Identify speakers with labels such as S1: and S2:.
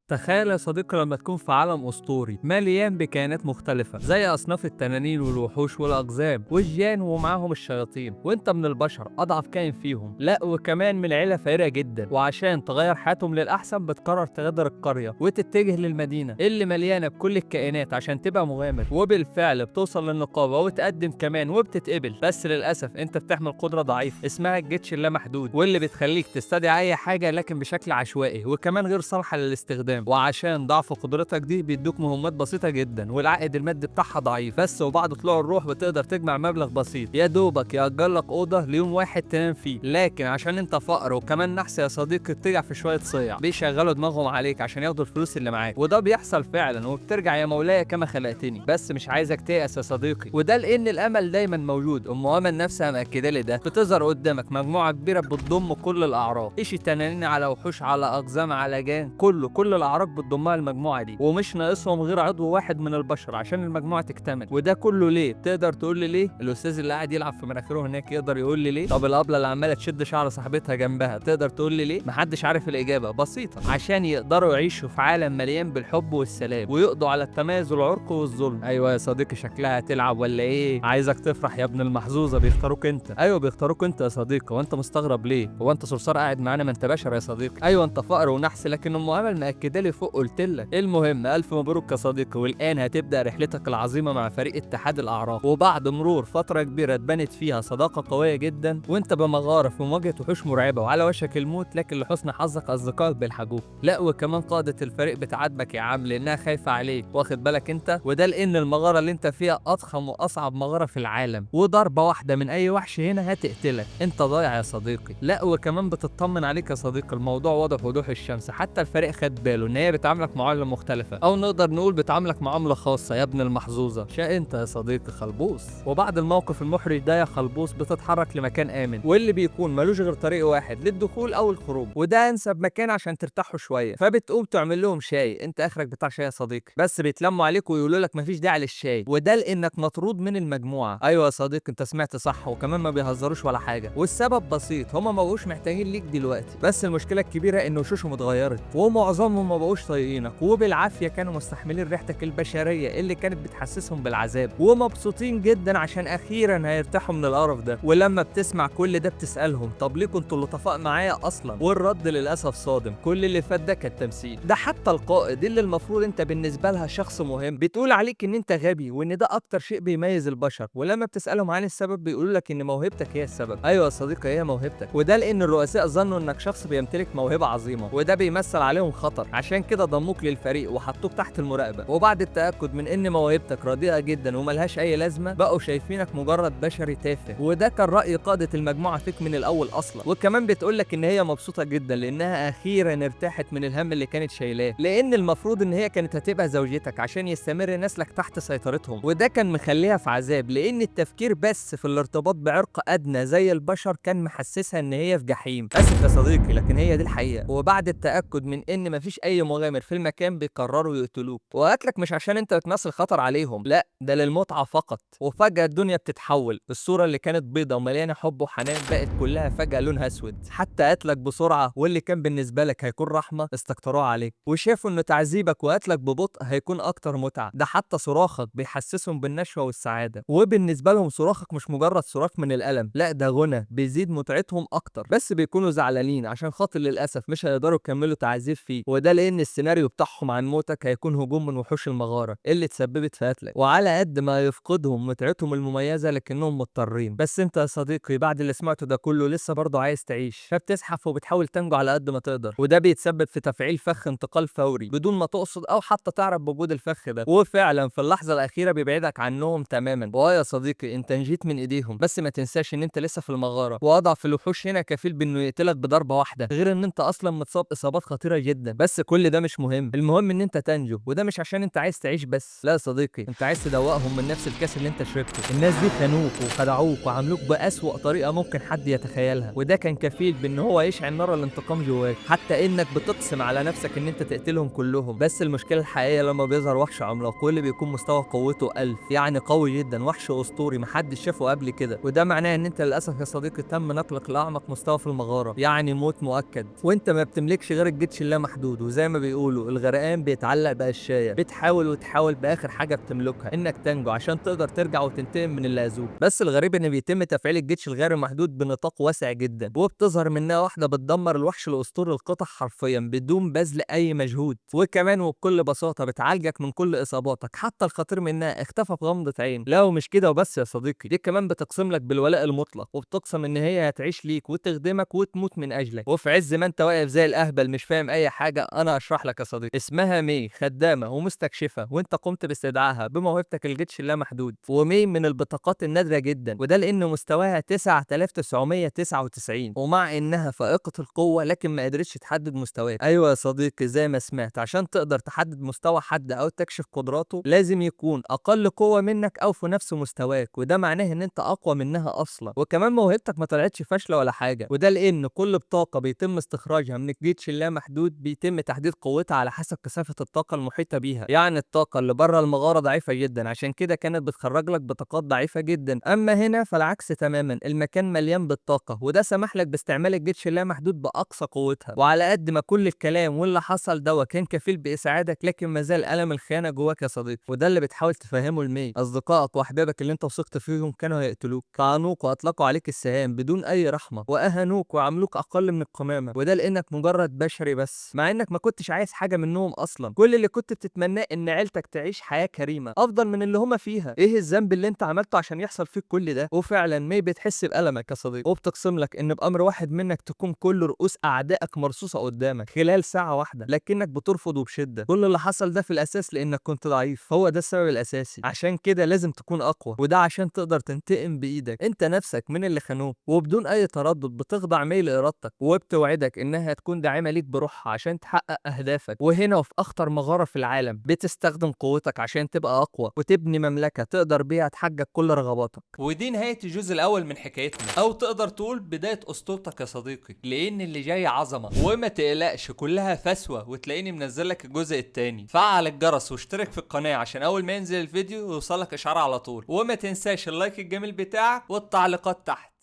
S1: تخيل يا صديقي لما تكون في عالم أسطوري مليان بكائنات مختلفة زي أصناف التنانين والوحوش والأقزام والجان ومعاهم الشياطين، وأنت من البشر أضعف كائن فيهم، لا وكمان من عيلة فقيرة جدا، وعشان تغير حياتهم للأحسن بتقرر تغادر القرية وتتجه للمدينة اللي مليانة بكل الكائنات عشان تبقى مغامر، وبالفعل بتوصل للنقابة وتقدم كمان وبتتقبل، بس للأسف أنت بتحمل قدرة ضعيفة اسمها الجيتش اللامحدود، واللي بتخليك تستدعي أي حاجة لكن بشكل عشوائي وكمان غير صالحة للاستخدام. وعشان ضعف قدرتك دي بيدوك مهمات بسيطة جدا والعائد المادي بتاعها ضعيف بس، وبعد طلوع الروح بتقدر تجمع مبلغ بسيط يا دوبك يأجر لك أوضة ليوم واحد تنام فيه، لكن عشان انت فقر وكمان نحس يا صديقي بترجع في شوية صيع بيشغلوا دماغهم عليك عشان ياخدوا الفلوس اللي معاك، وده بيحصل فعلا وبترجع يا مولاي كما خلقتني. بس مش عايزك تيأس يا صديقي، وده لأن الأمل دايما موجود. أم أمل نفسها مأكدة لي ده. بتظهر قدامك مجموعة كبيرة بتضم كل الأعراق، إيشي تنانين على وحوش على أقزام على جان، كل الأعراق بتضمها المجموعة دي، ومش ناقصهم غير عضو واحد من البشر عشان المجموعة تكتمل. وده كله ليه؟ تقدر تقول لي ليه؟ الأستاذ اللي قاعد يلعب في مناخيره هناك يقدر يقول لي ليه؟ طب الأبلة اللي عمالة تشد شعر صاحبتها جنبها تقدر تقول لي ليه؟ محدش عارف الإجابة. بسيطة، عشان يقدروا يعيشوا في عالم مليان بالحب والسلام ويقضوا على التميز والعرق والظلم. أيوة يا صديقي، شكلها هتلعب ولا إيه؟ عايزك تفرح يا ابن المحظوظة، بيختاروك أنت. أيوة بيختاروك أنت يا صديقي، وأنت مستغرب ليه؟ هو أنت صرصار قاعد معانا؟ ما أنت بشر يا صديقي. أيوة أنت فقر ونحس، لكن أم أمل مأكدة لي فوق قلت لك. المهم ألف مبروك يا صديقي، والآن هتبدأ رحلتك العظيمة مع فريق اتحاد الأعراف، وبعد مرور فترة كبيرة اتبنت فيها صداقة قوية جدا وأنت بمغارة في مواجهة وحوش مرعبة وعلى وشك الموت، لكن لحسن حظك أصدقائك بيلحقوك. لا وكمان قادة الفريق بتعاتبك يا عم لأنها خايفة عليك، واخد بالك أنت؟ وده لأن المغارة اللي أنت فيها أضخم وأصعب مغارة في العالم، وضربة واحدة من أي وحش هنا هتقتلك، أنت ضايع يا صديقي. لا وكمان بتطمن عليك يا صديقي، الموضوع واضح وضوح الشمس، حتى الفريق خد باله إن هي بتعاملك معاملة مختلفة، أو نقدر نقول بتعاملك معاملة خاصة يا ابن المحظوظة. شاء أنت يا صديقي خلبوس. وبعد الموقف المحرج ده يا خلبوس بتتحرك لمكان آمن، واللي بيكون ملوش غير طريق واحد للدخول أو الخروج، وده أنسب مكان عشان ترتاحوا شوية. فبتقوم تعمل لهم شاي، أنت آخرك بتاع شاي يا صديقي، بس بيتلموا عليك ويقولوا لك مفيش داعي للشاي، وده لأنك مطرود من المجموعة. أيوة يا صديقي أنت سمعت صح، وكمان ما بيهزروش ولا حاجة، والسبب بسيط، هما ما بقوش محتاجين ليك دلوقتي، بس المشكلة الكبيرة إن وشوشهم اتغيرت ومعظمهم ما بقوش طايقينك، وبالعافية كانوا مستحملين ريحتك البشرية اللي كانت بتحسسهم بالعذاب، ومبسوطين جدا عشان أخيرا هيرتاحوا من القرف ده. ولما بتسمع كل ده بتسألهم طب ليه كنتوا لطفاء معايا أصلا؟ والرد للأسف صادم، كل اللي فات ده كان تمثيل. ده حتى القائد اللي المفروض انت بالنسبة لها شخص مهم بتقول عليك ان انت غبي وان ده اكتر شيء بيميز البشر، ولما بتسألهم عن السبب بيقولوا لك ان موهبتك هي السبب. ايوه يا صديقي هي موهبتك، وده لان الرؤساء ظنوا انك شخص بيمتلك موهبة عظيمة، وده بيمثل عليهم خطر، عشان كده ضموك للفريق وحطوك تحت المراقبة. وبعد التأكد من ان موهبتك رديئة جدا وملهاش اي لازمة بقوا شايفينك مجرد بشري تافه، وده كان رأي قادة المجموعة فيك من الاول اصلا. وكمان بتقول لك ان هي مبسوطة جدا لانها اخيرا ارتاحت من الهم اللي كانت شايلاه، لان المفروض ان هي كانت هتبقى زوجتك عشان يستمر نسلك تحت سيطرتهم، وده كان مخليها في عذاب، لان التفكير بس في الارتباط بعرق ادنى زي البشر كان محسسها ان هي في جحيم. اسف يا صديقي لكن هي دي الحقيقة. وبعد التأكد من ان مفيش اي مغامر في المكان بيقرروا يقتلوك، وقتلك مش عشان انت بتمثل خطر عليهم، لا ده للمتعة فقط. وفجأة الدنيا بتتحول، الصورة اللي كانت بيضة ومليانة حب وحنان بقت كلها فجأة لونها اسود، حتى قتلك بسرعة واللي كان بالنسبة لك هيكون رحمة استكتروها عليك، وشافوا ان تعذيبك وقتلك ببطء هيكون اكتر متعة. ده حتى صراخك بيحسسهم بالنشوة والسعادة، وبالنسبة لهم صراخك مش مجرد صراخ من الألم، لا ده غنى بيزيد متعتهم اكتر، بس بيكونوا زعلانين عشان خاطر للأسف مش هيقدروا يكملوا تعذيب فيه، وده لأن السيناريو بتاعهم عن موتك هيكون هجوم من وحوش المغارة اللي تسببت في قتلك، وعلى قد ما يفقدهم متعتهم المميزة لكنهم مضطرين. بس انت يا صديقي بعد اللي سمعته ده كله لسه برضه عايز تعيش، فبتزحف وبتحاول تنجو على قد ما تقدر، وده بيتسبب في تفعيل فخ انتقال فوري بدون ما تقصد او حتى تعرف بوجود الفخ ده، وفعلا في اللحظه الاخيره بيبعدك عنهم تماما. يا صديقي انت نجيت من ايديهم، بس ما تنساش ان انت لسه في المغاره، واضعف الوحوش هنا كفيل بانه يقتلك بضربه واحده، غير ان انت اصلا متصاب اصابات خطيره جدا. بس كل ده مش مهم، المهم ان انت تنجو، وده مش عشان انت عايز تعيش بس، لا يا صديقي انت عايز تدوقهم من نفس الكاس اللي انت شربته. الناس دي خانوك وخدعوك وعاملوك باسوأ طريقه ممكن حد يتخيلها، وده كان كفيل بان هو يشعل نار الانتقام جواك، حتى انك بتقسم على نفسك ان انت تقتلهم كلهم. بس المشكله الحقيقيه لما بيظهر وحش عملاق واللي بيكون مستوى قوته 1000، يعني قوي جدا، وحش اسطوري محدش شافه قبل كده، وده معناه ان انت للاسف يا صديقي تم نقلك لاعمق مستوى في المغاره، يعني موت مؤكد، وانت ما بتملكش غير الجيتش اللامحدود. وزي ما بيقولوا الغرقان بيتعلق بقشايه، بتحاول وتحاول باخر حاجه بتملكها انك تنجو عشان تقدر ترجع وتنتقم من اللي اذوك. بس الغريب ان بيتم تفعيل الجيش الغير محدود بنطاق واسع جدا، وبتظهر منها واحده بتدمر الوحش الاسطوري القطع حرفيا بدون بذل اي مجهود، وكمان وبكل بساطه بتعالجك من كل اصاباتك حتى الخطير منها اختفى في غمضه عين. لا ومش كده وبس يا صديقي، دي كمان بتقسم لك بالولاء المطلق، وبتقسم ان هي هتعيش ليك وتخدمك وتموت من اجلك. وفي عز ما انت واقف زي الاهبل مش فاهم اي حاجه، انا اشرح لك يا صديقي. اسمها مي، خدامه ومستكشفه، وانت قمت باستدعائها بموهبتك الجيش اللامحدود. ومي من البطاقات النادره جدا، وده لان مستواها 9999، ومع انها فائقه القوه لكن ما قدرتش تحدد مستواك. ايوه يا صديقي زي ما سمعت، عشان تقدر تحدد مستوى حد او تكشف قدراته لازم يكون اقل قوه منك او في نفس مستواك، وده معناه ان انت اقوى منها اصلا. وكمان موهبتك ما طلعتش فاشله ولا حاجه، وده لان كل بطاقه بيتم استخراجها من الجيش اللامحدود بيتم تحديد قوتها على حسب كثافه الطاقه المحيطه بيها. يعني الطاقه اللي بره المغاره ضعيفه جدا، عشان كده كانت بتخرج لك بطاقات ضعيفه جدا. اما هنا فالعكس تماما، المكان مليان بالطاقه، وده سمح لك باستعمال الجيش اللامحدود باقصى قوتها. وعلى قد ما كل الكلام واللي حصل ده كان كفيل باسعادك، لكن ما زال الم الخيانه جواك يا صديقي، وده اللي بتحاول تفهمه لمي. اصدقائك واحبابك اللي انت وثقت فيهم كانوا هيقتلوك، طعنوك واطلقوا عليك السهام بدون اي رحمه، واهانوك وعاملوك اقل من القمامه، وده لانك مجرد بشري بس، مع انك ما كنتش عايز حاجه منهم اصلا. كل اللي كنت بتتمناه ان عيلتك تعيش حياه كريمه افضل من اللي هما فيها. ايه الذنب اللي انت عملته عشان يحصل فيك كل ده؟ وفعلا مي بتحس بألمك يا صديقي، وبتقسم لك ان بامر واحد منك تكون كل رؤوس اعدائك مرصوصه قدامك خلال ساعه واحده، لكنك بترفض وبشده. كل اللي حصل ده في الاساس لانك كنت ضعيف، هو ده السبب الاساسي. عشان كده لازم تكون اقوى، وده عشان تقدر تنتقم بايدك انت نفسك من اللي خانوك. وبدون اي تردد بتخضع مي لارادتك، وبتوعدك انها تكون داعمه ليك بروحها عشان تحقق اهدافك. وهنا وفي اخطر مغاره في العالم بتستخدم قوتك عشان تبقى اقوى وتبني مملكه تقدر بيها تحقق كل رغباتك. ودي نهايه الجزء الاول من حكايتنا، او تقدر تقول بدايه اسطورتك يا صديقي، لان اللي جاي عظمه. وما تقلقش كلها فسوه، وتلاقيني منزل لك الجزء الثاني. فعل الجرس واشترك في القناه عشان اول ما ينزل الفيديو يوصلك اشعار على طول، وما تنساش اللايك الجميل بتاعك والتعليقات تحت.